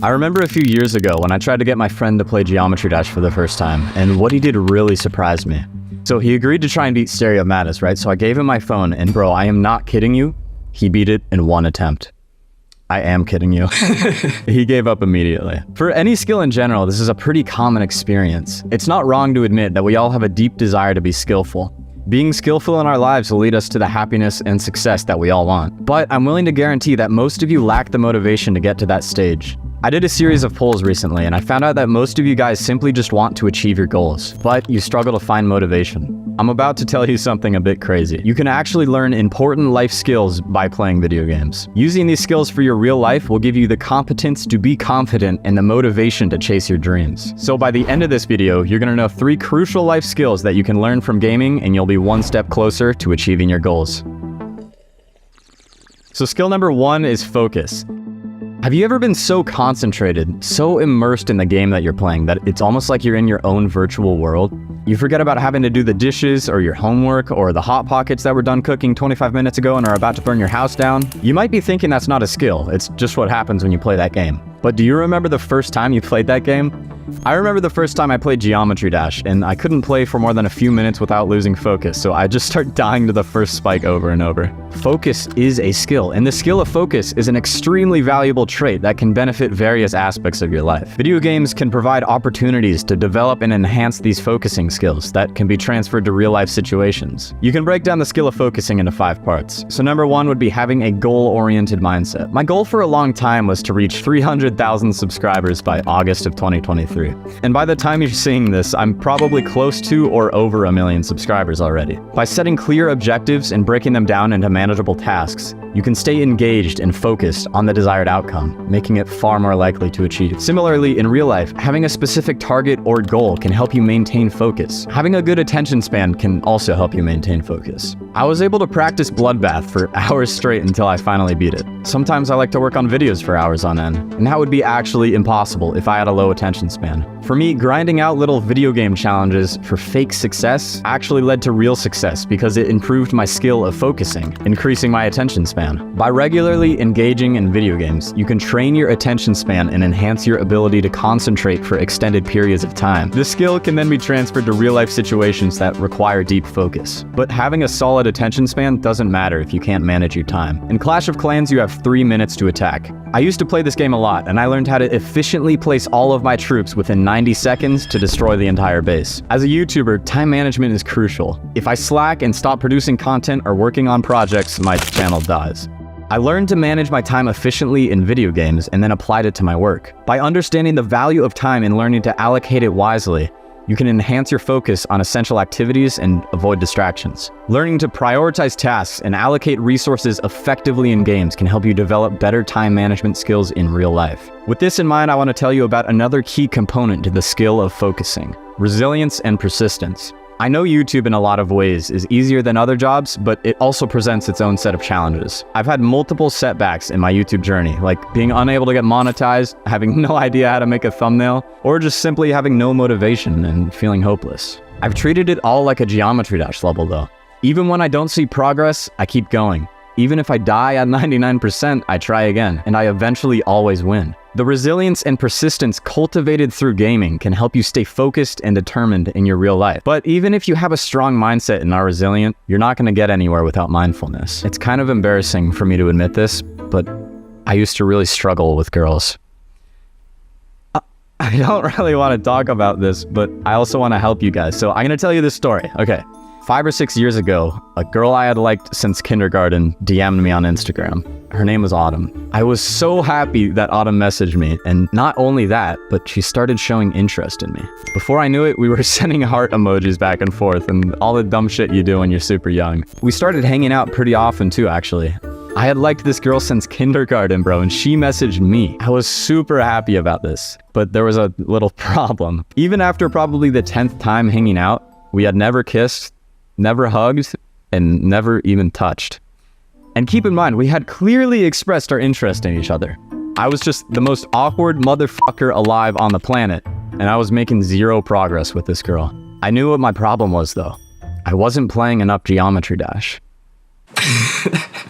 I remember a few years ago when I tried to get my friend to play Geometry Dash for the first time, and what he did really surprised me. So he agreed to try and beat Stereo Madness, right? So I gave him my phone, and bro, I am not kidding you, he beat it in one attempt. I am kidding you. He gave up immediately. For any skill in general, this is a pretty common experience. It's not wrong to admit that we all have a deep desire to be skillful. Being skillful in our lives will lead us to the happiness and success that we all want. But I'm willing to guarantee that most of you lack the motivation to get to that stage. I did a series of polls recently, and I found out that most of you guys simply just want to achieve your goals, but you struggle to find motivation. I'm about to tell you something a bit crazy. You can actually learn important life skills by playing video games. Using these skills for your real life will give you the competence to be confident and the motivation to chase your dreams. So by the end of this video, you're gonna know 3 crucial life skills that you can learn from gaming, and you'll be one step closer to achieving your goals. So skill number 1 is focus. Have you ever been so concentrated, so immersed in the game that you're playing that it's almost like you're in your own virtual world? You forget about having to do the dishes or your homework or the Hot Pockets that were done cooking 25 minutes ago and are about to burn your house down. You might be thinking that's not a skill, it's just what happens when you play that game. But do you remember the first time you played that game? I remember the first time I played Geometry Dash, and I couldn't play for more than a few minutes without losing focus, so I just start dying to the first spike over and over. Focus is a skill, and the skill of focus is an extremely valuable trait that can benefit various aspects of your life. Video games can provide opportunities to develop and enhance these focusing skills that can be transferred to real-life situations. You can break down the skill of focusing into 5 parts. So number 1 would be having a goal-oriented mindset. My goal for a long time was to reach 300,000 subscribers by August of 2023. And by the time you're seeing this, I'm probably close to or over 1 million subscribers already. By setting clear objectives and breaking them down into manageable tasks, you can stay engaged and focused on the desired outcome, making it far more likely to achieve. Similarly, in real life, having a specific target or goal can help you maintain focus. Having a good attention span can also help you maintain focus. I was able to practice Bloodbath for hours straight until I finally beat it. Sometimes I like to work on videos for hours on end, and that would be actually impossible if I had a low attention span. For me, grinding out little video game challenges for fake success actually led to real success because it improved my skill of focusing, increasing my attention span. By regularly engaging in video games, you can train your attention span and enhance your ability to concentrate for extended periods of time. This skill can then be transferred to real-life situations that require deep focus. But having a solid attention span doesn't matter if you can't manage your time. In Clash of Clans, you have 3 minutes to attack. I used to play this game a lot, and I learned how to efficiently place all of my troops within 90 seconds to destroy the entire base. As a YouTuber, time management is crucial. If I slack and stop producing content or working on projects, my channel dies. I learned to manage my time efficiently in video games and then applied it to my work. By understanding the value of time and learning to allocate it wisely, you can enhance your focus on essential activities and avoid distractions. Learning to prioritize tasks and allocate resources effectively in games can help you develop better time management skills in real life. With this in mind, I want to tell you about another key component to the skill of focusing: resilience and persistence. I know YouTube in a lot of ways is easier than other jobs, but it also presents its own set of challenges. I've had multiple setbacks in my YouTube journey, like being unable to get monetized, having no idea how to make a thumbnail, or just simply having no motivation and feeling hopeless. I've treated it all like a Geometry Dash level though. Even when I don't see progress, I keep going. Even if I die at 99%, I try again, and I eventually always win. The resilience and persistence cultivated through gaming can help you stay focused and determined in your real life. But even if you have a strong mindset and are resilient, you're not going to get anywhere without mindfulness. It's kind of embarrassing for me to admit this, but I used to really struggle with girls. I don't really want to talk about this, but I also want to help you guys. So I'm going to tell you this story. Okay. 5 or 6 years ago, a girl I had liked since kindergarten DM'd me on Instagram. Her name was Autumn. I was so happy that Autumn messaged me, and not only that, but she started showing interest in me. Before I knew it, we were sending heart emojis back and forth and all the dumb shit you do when you're super young. We started hanging out pretty often too, actually. I had liked this girl since kindergarten, bro, and she messaged me. I was super happy about this, but there was a little problem. Even after probably the 10th time hanging out, we had never kissed, never hugged, and never even touched. And keep in mind, we had clearly expressed our interest in each other. I was just the most awkward motherfucker alive on the planet, and I was making 0 progress with this girl. I knew what my problem was though. I wasn't playing enough Geometry Dash.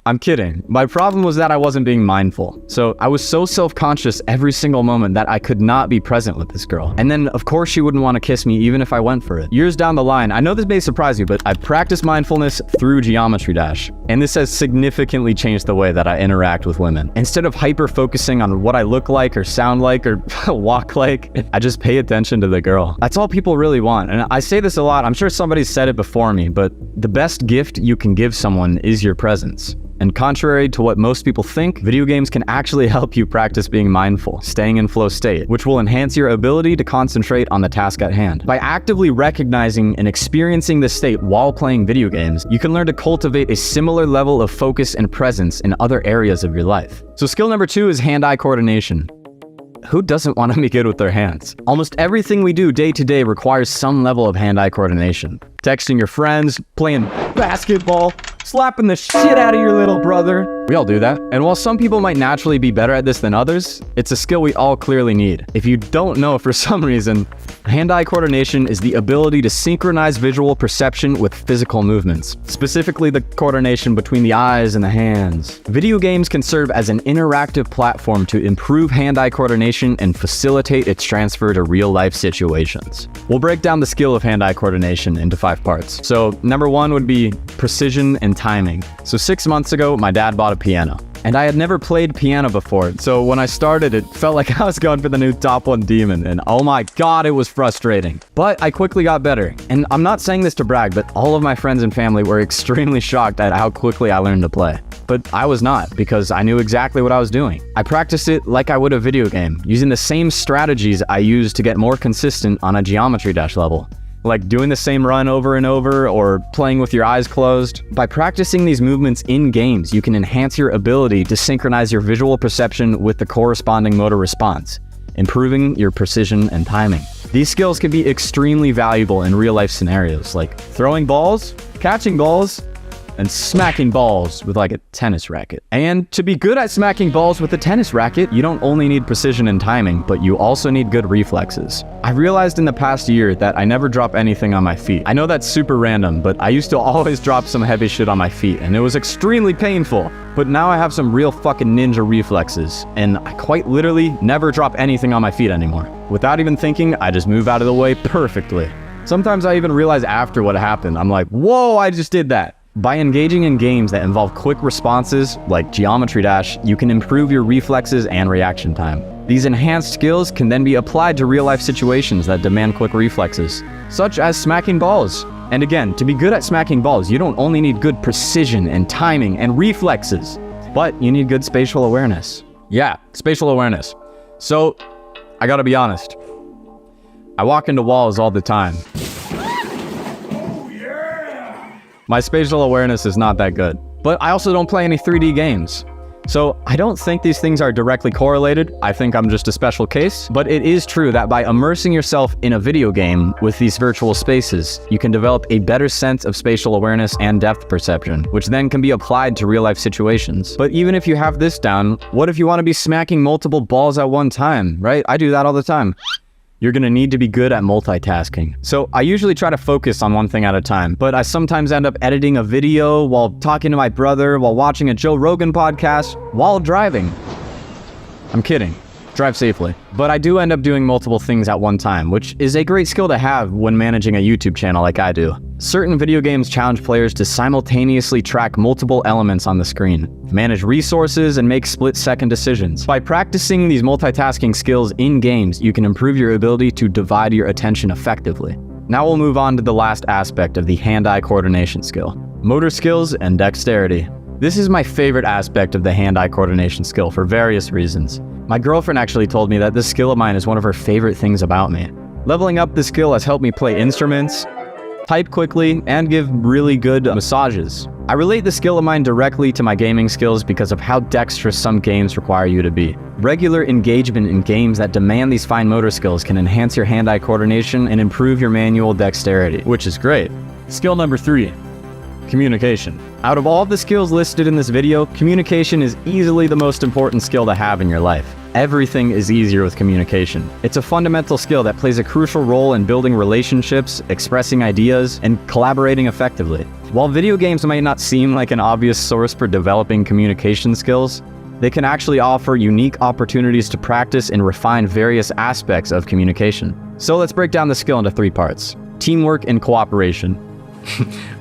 I'm kidding. My problem was that I wasn't being mindful. So I was so self-conscious every single moment that I could not be present with this girl. And then of course she wouldn't want to kiss me even if I went for it. Years down the line, I know this may surprise you, but I've practiced mindfulness through Geometry Dash. And this has significantly changed the way that I interact with women. Instead of hyper-focusing on what I look like or sound like or walk like, I just pay attention to the girl. That's all people really want. And I say this a lot, I'm sure somebody's said it before me, but the best gift you can give someone is your presence. And contrary to what most people think, video games can actually help you practice being mindful, staying in flow state, which will enhance your ability to concentrate on the task at hand. By actively recognizing and experiencing this state while playing video games, you can learn to cultivate a similar level of focus and presence in other areas of your life. So skill number 2 is hand-eye coordination. Who doesn't want to be good with their hands? Almost everything we do day to day requires some level of hand-eye coordination. Texting your friends, playing basketball, slapping the shit out of your little brother. We all do that. And while some people might naturally be better at this than others, it's a skill we all clearly need. If you don't know for some reason, hand-eye coordination is the ability to synchronize visual perception with physical movements, specifically the coordination between the eyes and the hands. Video games can serve as an interactive platform to improve hand-eye coordination and facilitate its transfer to real-life situations. We'll break down the skill of hand-eye coordination into 5 parts. So number 1 would be precision and timing. So 6 months ago, my dad bought a piano. And I had never played piano before, so when I started, it felt like I was going for the new top 1 demon, and oh my god, it was frustrating. But I quickly got better. And I'm not saying this to brag, but all of my friends and family were extremely shocked at how quickly I learned to play. But I was not, because I knew exactly what I was doing. I practiced it like I would a video game, using the same strategies I used to get more consistent on a Geometry Dash level. Like doing the same run over and over or playing with your eyes closed. By practicing these movements in games, you can enhance your ability to synchronize your visual perception with the corresponding motor response, improving your precision and timing. These skills can be extremely valuable in real-life scenarios, like throwing balls, catching balls, and smacking balls with like a tennis racket. And to be good at smacking balls with a tennis racket, you don't only need precision and timing, but you also need good reflexes. I've realized in the past year that I never drop anything on my feet. I know that's super random, but I used to always drop some heavy shit on my feet, and it was extremely painful. But now I have some real fucking ninja reflexes, and I quite literally never drop anything on my feet anymore. Without even thinking, I just move out of the way perfectly. Sometimes I even realize after what happened, I'm like, whoa, I just did that. By engaging in games that involve quick responses, like Geometry Dash, you can improve your reflexes and reaction time. These enhanced skills can then be applied to real-life situations that demand quick reflexes, such as smacking balls. And again, to be good at smacking balls, you don't only need good precision and timing and reflexes, but you need good spatial awareness. Yeah, spatial awareness. So, I gotta be honest. I walk into walls all the time. My spatial awareness is not that good, but I also don't play any 3D games. So I don't think these things are directly correlated. I think I'm just a special case, but it is true that by immersing yourself in a video game with these virtual spaces, you can develop a better sense of spatial awareness and depth perception, which then can be applied to real life situations. But even if you have this down, what if you want to be smacking multiple balls at one time, right? I do that all the time. You're gonna need to be good at multitasking. So I usually try to focus on one thing at a time, but I sometimes end up editing a video while talking to my brother, while watching a Joe Rogan podcast, while driving. I'm kidding. Drive safely. But I do end up doing multiple things at one time, which is a great skill to have when managing a YouTube channel like I do. Certain video games challenge players to simultaneously track multiple elements on the screen, manage resources, and make split-second decisions. By practicing these multitasking skills in games, you can improve your ability to divide your attention effectively. Now we'll move on to the last aspect of the hand-eye coordination skill, motor skills and dexterity. This is my favorite aspect of the hand-eye coordination skill for various reasons. My girlfriend actually told me that this skill of mine is one of her favorite things about me. Leveling up this skill has helped me play instruments, type quickly, and give really good massages. I relate the skill of mine directly to my gaming skills because of how dexterous some games require you to be. Regular engagement in games that demand these fine motor skills can enhance your hand-eye coordination and improve your manual dexterity, which is great. Skill number 3. Communication. Out of all of the skills listed in this video, communication is easily the most important skill to have in your life. Everything is easier with communication. It's a fundamental skill that plays a crucial role in building relationships, expressing ideas, and collaborating effectively. While video games might not seem like an obvious source for developing communication skills, they can actually offer unique opportunities to practice and refine various aspects of communication. So let's break down the skill into 3 parts: teamwork and cooperation.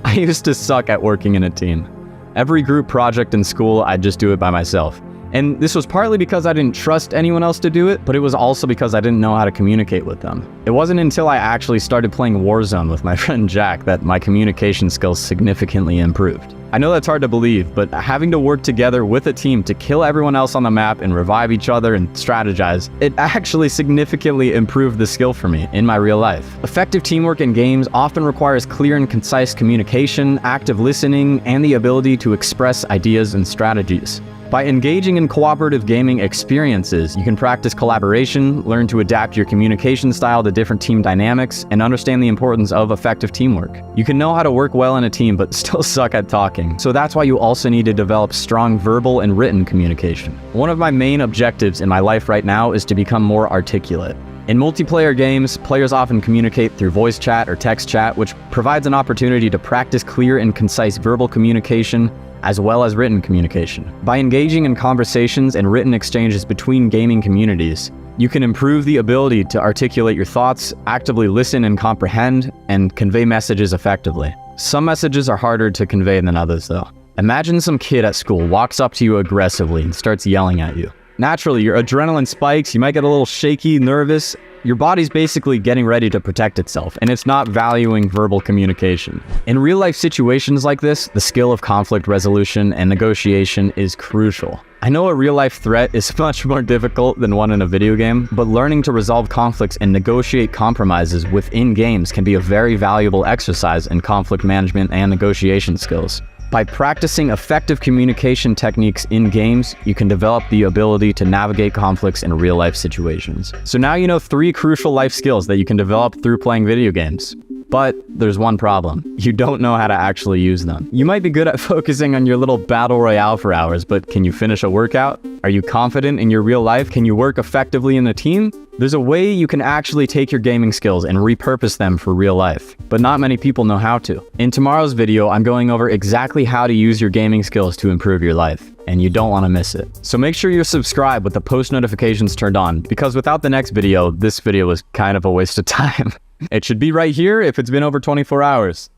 I used to suck at working in a team. Every group project in school, I'd just do it by myself. And this was partly because I didn't trust anyone else to do it, but it was also because I didn't know how to communicate with them. It wasn't until I actually started playing Warzone with my friend Jack that my communication skills significantly improved. I know that's hard to believe, but having to work together with a team to kill everyone else on the map and revive each other and strategize, it actually significantly improved the skill for me in my real life. Effective teamwork in games often requires clear and concise communication, active listening, and the ability to express ideas and strategies. By engaging in cooperative gaming experiences, you can practice collaboration, learn to adapt your communication style to different team dynamics, and understand the importance of effective teamwork. You can know how to work well in a team, but still suck at talking. So that's why you also need to develop strong verbal and written communication. One of my main objectives in my life right now is to become more articulate. In multiplayer games, players often communicate through voice chat or text chat, which provides an opportunity to practice clear and concise verbal communication, as well as written communication. By engaging in conversations and written exchanges between gaming communities, you can improve the ability to articulate your thoughts, actively listen and comprehend, and convey messages effectively. Some messages are harder to convey than others, though. Imagine some kid at school walks up to you aggressively and starts yelling at you. Naturally, your adrenaline spikes, you might get a little shaky, nervous. Your body's basically getting ready to protect itself, and it's not valuing verbal communication. In real-life situations like this, the skill of conflict resolution and negotiation is crucial. I know a real-life threat is much more difficult than one in a video game, but learning to resolve conflicts and negotiate compromises within games can be a very valuable exercise in conflict management and negotiation skills. By practicing effective communication techniques in games, you can develop the ability to navigate conflicts in real-life situations. So now you know 3 crucial life skills that you can develop through playing video games. But there's one problem. You don't know how to actually use them. You might be good at focusing on your little battle royale for hours, but can you finish a workout? Are you confident in your real life? Can you work effectively in a team? There's a way you can actually take your gaming skills and repurpose them for real life, but not many people know how to. In tomorrow's video, I'm going over exactly how to use your gaming skills to improve your life, and you don't want to miss it. So make sure you're subscribed with the post notifications turned on, because without the next video, this video was kind of a waste of time. It should be right here if it's been over 24 hours.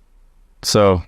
So